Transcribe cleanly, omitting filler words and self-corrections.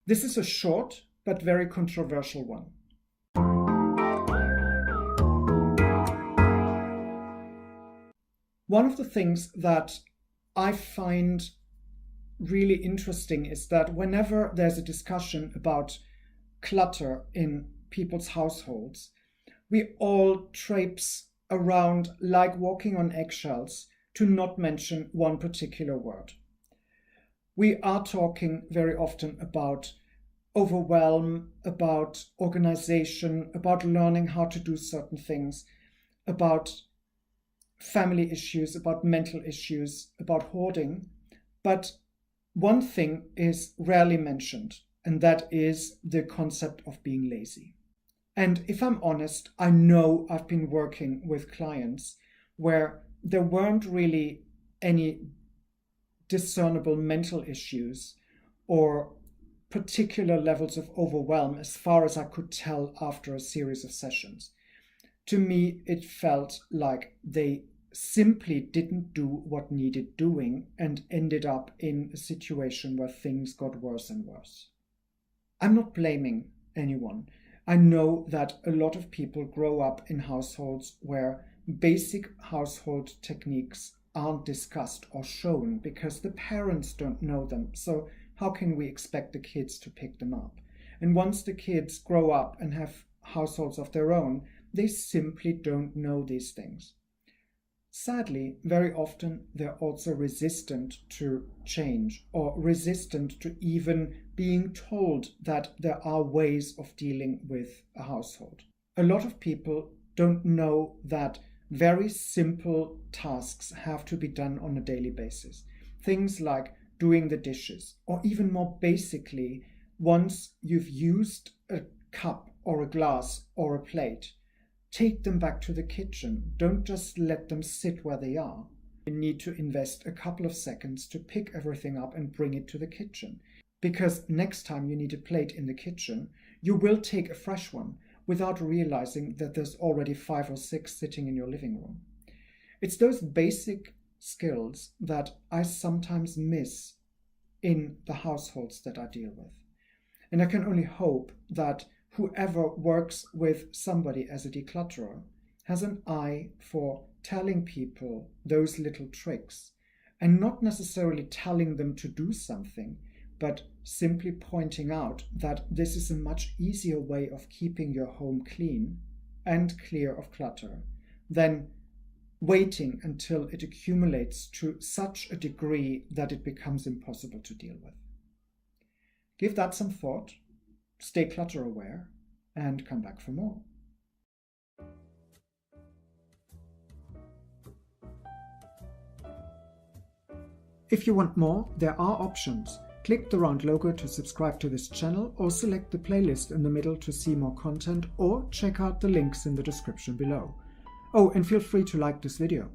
This is a short but very controversial one. One of the things that I find really interesting is that whenever there's a discussion about clutter in people's households, we all traipse around like walking on eggshells to not mention one particular word. We are talking very often about overwhelm, about organization, about learning how to do certain things, about family issues, about mental issues, about hoarding. But one thing is rarely mentioned, and that is the concept of being lazy. And if I'm honest, I know I've been working with clients where there weren't really any discernible mental issues or particular levels of overwhelm as far as I could tell after a series of sessions. To me, it felt like they simply didn't do what needed doing and ended up in a situation where things got worse and worse. I'm not blaming anyone. I know that a lot of people grow up in households where basic household techniques aren't discussed or shown because the parents don't know them. So how can we expect the kids to pick them up? And once the kids grow up and have households of their own, they simply don't know these things. Sadly, very often they're also resistant to change or resistant to even being told that there are ways of dealing with a household. A lot of people don't know that very simple tasks have to be done on a daily basis. Things like doing the dishes, or even more basically, once you've used a cup or a glass or a plate, take them back to the kitchen. Don't just let them sit where they are. You need to invest a couple of seconds to pick everything up and bring it to the kitchen. Because next time you need a plate in the kitchen, you will take a fresh one without realizing that there's already 5 or 6 sitting in your living room. It's those basic skills that I sometimes miss in the households that I deal with. And I can only hope that whoever works with somebody as a declutterer has an eye for telling people those little tricks and not necessarily telling them to do something, but simply pointing out that this is a much easier way of keeping your home clean and clear of clutter than waiting until it accumulates to such a degree that it becomes impossible to deal with. Give that some thought, stay clutter aware, and come back for more. If you want more, there are options. Click the round logo to subscribe to this channel, or select the playlist in the middle to see more content, or check out the links in the description below. Oh, and feel free to like this video.